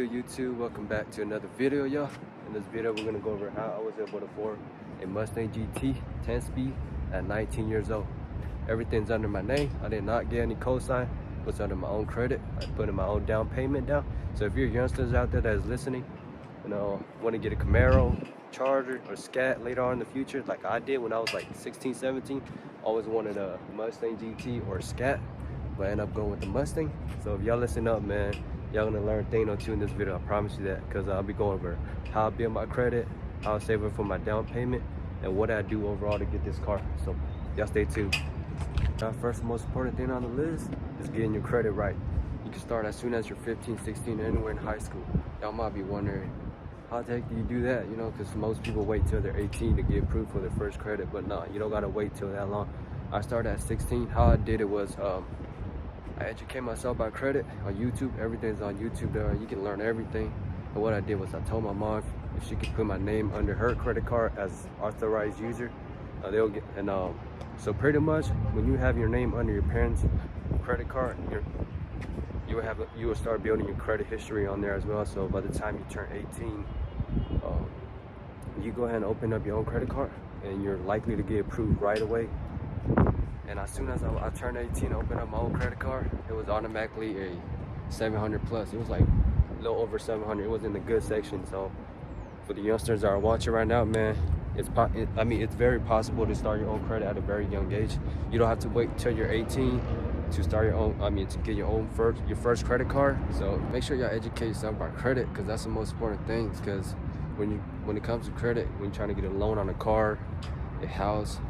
good, YouTube? Welcome back to another video, y'all. In this video, we're gonna go over how I was able to afford a Mustang GT 10-speed at 19 years old. Everything's under my name. I did not get any cosign. It was under my own credit. I put in my own down payment down. So if you're youngsters out there that is listening, want to get a Camaro, Charger, or Scat later on in the future, like I did when I was like 16, 17, always wanted a Mustang GT or a Scat, but I ended up going with the Mustang. So if y'all listen up, man, y'all gonna learn a thing or two in this video. I promise you that, because I'll be going over how I build my credit, how I save up for my down payment, and what I do overall to get this car. So y'all stay tuned. Now, first, most important thing on the list is getting your credit right. You can start as soon as you're 15, 16, anywhere in high school. Y'all might be wondering, how the heck do you do that? You know, because most people wait till they're 18 to get approved for their first credit, but no, you don't gotta wait till that long. I started at 16. How I did it was, I educate myself by credit on YouTube. Everything's on YouTube there. You can learn everything. And what I did was I told my mom if she could put my name under her credit card as authorized user, they'll get. And so pretty much when you have your name under your parents' credit card, you will start building your credit history on there as well. So by the time you turn 18, you go ahead and open up your own credit card, and you're likely to get approved right away. And as soon as I turned 18, opened up my own credit card, it was automatically a 700 plus. It was like a little over 700. It was in the good section. So for the youngsters that are watching right now, man, it's very possible to start your own credit at a very young age. You don't have to wait till you're 18 to start your own, to get your first credit card. So make sure y'all educate yourself about credit, because that's the most important thing. Because when it comes to credit, when you're trying to get a loan on a car, a house,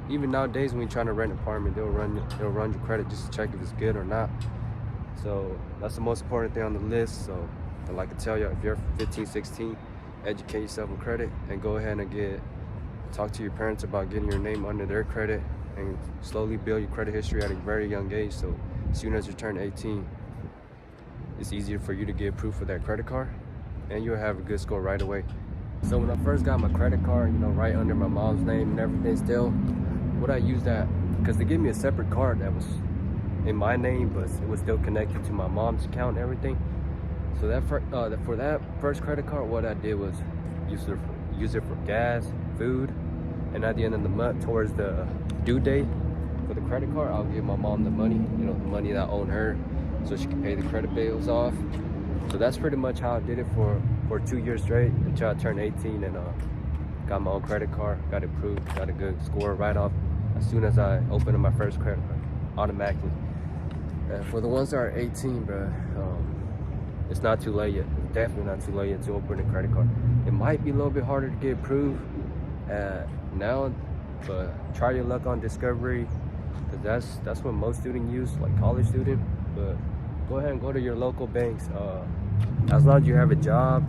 even nowadays when you're trying to rent an apartment, they'll run your credit just to check if it's good or not. So that's the most important thing on the list. So I'd like to tell you, if you're 15, 16, educate yourself on credit and go ahead and talk to your parents about getting your name under their credit, and slowly build your credit history at a very young age. So as soon as you turn 18, it's easier for you to get approved for that credit card, and you'll have a good score right away. So when I first got my credit card, right under my mom's name and everything still, what I used that, because they gave me a separate card that was in my name, but it was still connected to my mom's account and everything. So that for that first credit card, what I did was use it for gas, food, and at the end of the month, towards the due date for the credit card, I'll give my mom the money, the money that I own her, so she can pay the credit bills off. So that's pretty much how I did it for 2 years straight until I turned 18 and got my own credit card, got approved, got a good score right off as soon as I opened up my first credit card, automatically. For the ones that are 18, bro, it's not too late yet. It's definitely not too late yet to open a credit card. It might be a little bit harder to get approved now, but try your luck on Discovery, because that's what most students use, like college student. But go ahead and go to your local banks. As long as you have a job,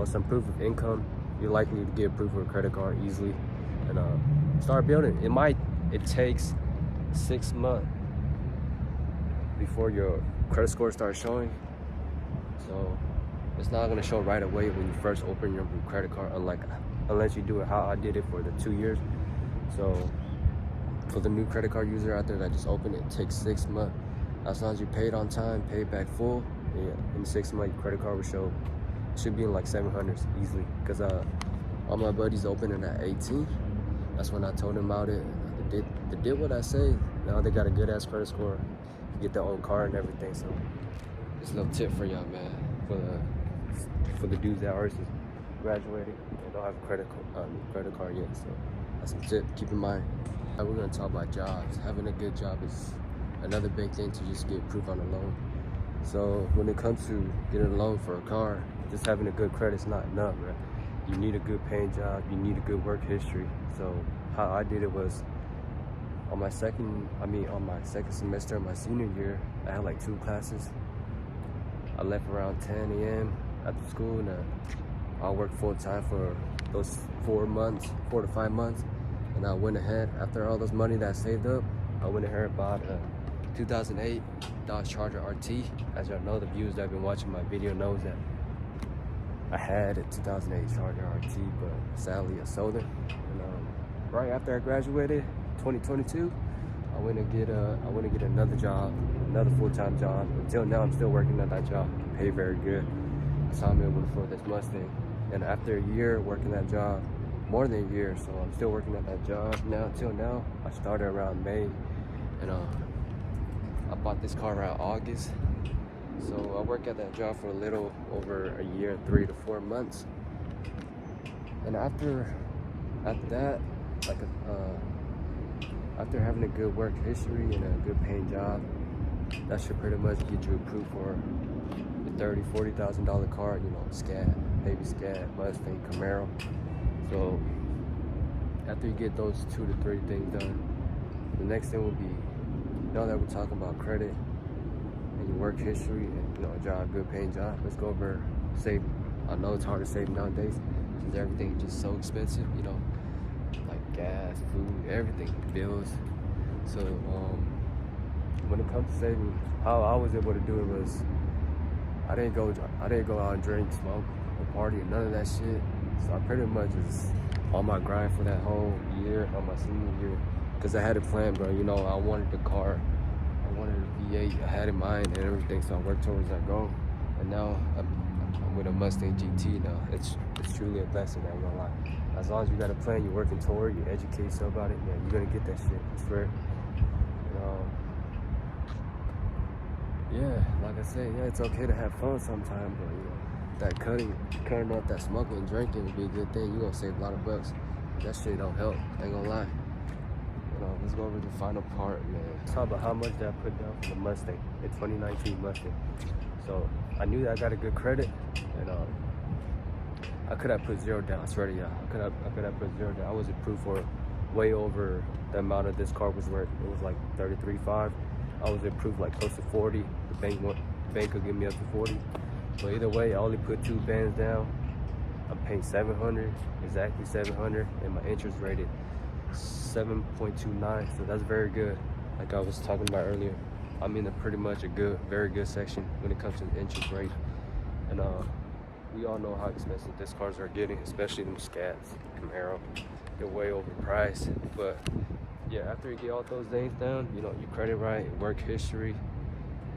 some proof of income, you're likely to get approved for a credit card easily, and start building. It takes 6 months before your credit score starts showing, so it's not going to show right away when you first open your credit card, unless you do it how I did it for the 2 years. So for the new credit card user out there that just opened it, takes 6 months. As long as you pay it on time, pay it back full, in 6 months your credit card will show, should be in like 700s easily. Because all my buddies opened it at 18. That's when I told them about it. They did what I say. Now they got a good ass credit score, get their own car and everything. So just a little tip for y'all, man, for the dudes that are just graduating and don't have a credit card yet. So that's a tip, keep in mind. We're gonna talk about jobs. Having a good job is another big thing to just get approved on a loan. So when it comes to getting a loan for a car, just having a good credit is not enough, right? You need a good paying job, you need a good work history. So how I did it was, on my second semester of my senior year, I had like 2 classes. I left around 10 a.m. after school, and I worked full time for those 4 to 5 months. And I went ahead, after all those money that I saved up, I went ahead and bought a 2008 Dodge Charger RT. As y'all know, the viewers that have been watching my video knows that I had a 2008 Charger RT, but sadly I sold it. And right after I graduated, 2022, I went to get another job another full-time job. Until now, I'm still working at that job. Pay very good. That's how I'm able to afford this Mustang. And after a year working that job, more than a year, so I'm still working at that job now. Till now, I started around May, and I bought this car around August. So I work at that job for a little over a year, 3 to 4 months. And after that, like after having a good work history and a good paying job, that should pretty much get you approved for the $30,000-$40,000 car, you know, Scat, maybe Scat, Mustang, Camaro. So after you get those 2 to 3 things done, the next thing would be, now that we're talking about credit and your work history and, you know, a job, good paying job, let's go over saving. I know it's hard to save nowadays because everything is just so expensive, you know, like gas, food, everything, bills. So when it comes to saving, how I was able to do it was I didn't go out and drink, smoke, or party, or none of that shit. So I pretty much just on my grind for that whole year, on my senior year, because I had a plan, bro. You know, I wanted the car, I wanted a V8, I had it in mind and everything, so I worked towards that goal. And now I'm with a Mustang GT now. It's truly a blessing, I'm gonna lie. As long as you got a plan, you're working toward, you educate yourself about it, man, you're gonna get that shit, I swear. Yeah, like I said, yeah, it's okay to have fun sometimes, but you know, that cutting off that smoking and drinking would be a good thing. You're gonna save a lot of bucks. That shit don't help, I ain't gonna lie. You know, let's go over the final part, man. Let's talk about how much did I put down for the Mustang, the 2019 Mustang. So I knew that I got a good credit, and I could have put $0 down, I swear to y'all. I could have put $0 down. I was approved for way over the amount of this car was worth. It was like 33.5. I was approved like close to 40. The bank could give me up to 40. But either way, I only put 2 bands down. I'm paying $700, exactly $700, and my interest rated 7.29. So that's very good. Like I was talking about earlier, I'm in pretty much a very good section when it comes to the interest rate. And we all know how expensive these cars are getting, especially them Scats, Camaro. They're way overpriced. But yeah, after you get all those things down, you know, your credit right, work history,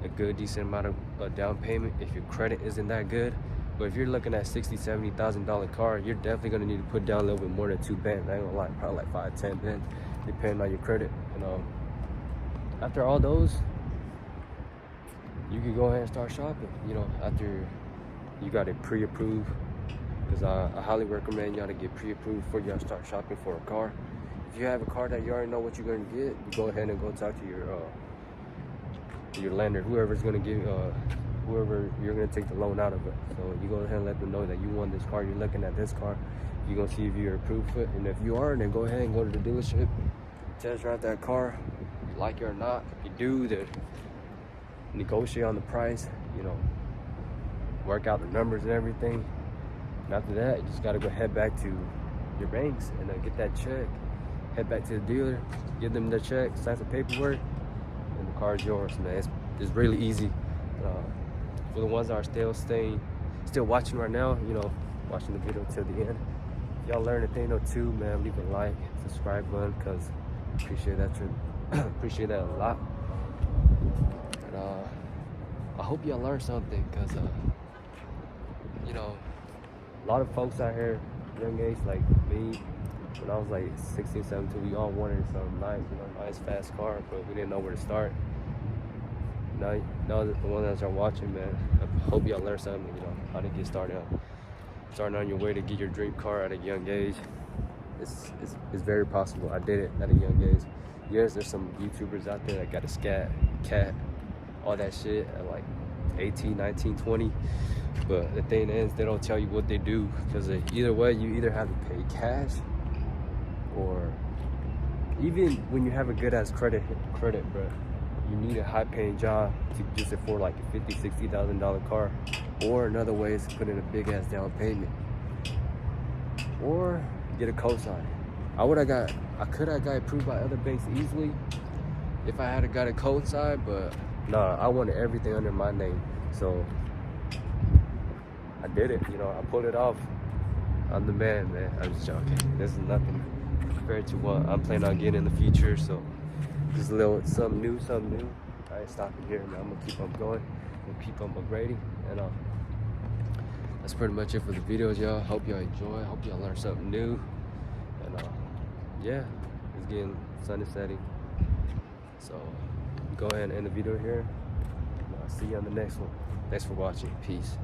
a good decent amount of down payment. If your credit isn't that good, but if you're looking at $60,000-$70,000 car, you're definitely gonna need to put down a little bit more than 2 bands. I ain't gonna lie, probably like 5-10 bands, depending on your credit. You know, after all those, you can go ahead and start shopping. You know, after you got it pre-approved, because I highly recommend y'all to get pre-approved before y'all start shopping for a car. If you have a car that you already know what you're gonna get, you go ahead and go talk to your lender, whoever's gonna give, whoever you're gonna take the loan out of it. So you go ahead and let them know that you want this car, you're looking at this car. You're gonna see if you're approved for it, and if you are, then go ahead and go to the dealership, test drive that car. If you like it or not, if you do, then negotiate on the price. You know, work out the numbers and everything. And after that, you just gotta go head back to your banks and get that check. Head back to the dealer, give them the check, sign some paperwork, and the car is yours, man. It's really easy. For the ones that are still watching right now, you know, watching the video till the end, if y'all learn a thing or two, man, leave a like, subscribe button, because I appreciate that appreciate that a lot. And I hope y'all learned something, because you know, a lot of folks out here, young age like me, when I was like 16, 17, we all wanted something nice, you know, nice, fast car, but we didn't know where to start. Now the one that are watching, man, I hope y'all learned something, you know, how to get started on your way to get your dream car at a young age. It's very possible. I did it at a young age. Yes, there's some YouTubers out there that got a Scat, Cat, all that shit at like 18, 19, 20. But the thing is, they don't tell you what they do, because either way, you either have to pay cash, or even when you have a good ass credit, bro, you need a high paying job to just afford like a $50,000-$60,000 car, or another way is to put in a big ass down payment, or get a cosign. I could have got approved by other banks easily if I had got a cosign, but nah, I wanted everything under my name, so I did it. You know, I pulled it off. I'm the man. I'm just joking. This is nothing compared to what I'm planning on getting in the future. So just a little something new. I ain't stopping here, man. I'm gonna keep on going and keep on upgrading. And that's pretty much it for the videos, y'all. Hope y'all enjoy. Hope y'all learned something new. And yeah, it's getting sun is setting. So go ahead and end the video here. And I'll see you on the next one. Thanks for watching. Peace.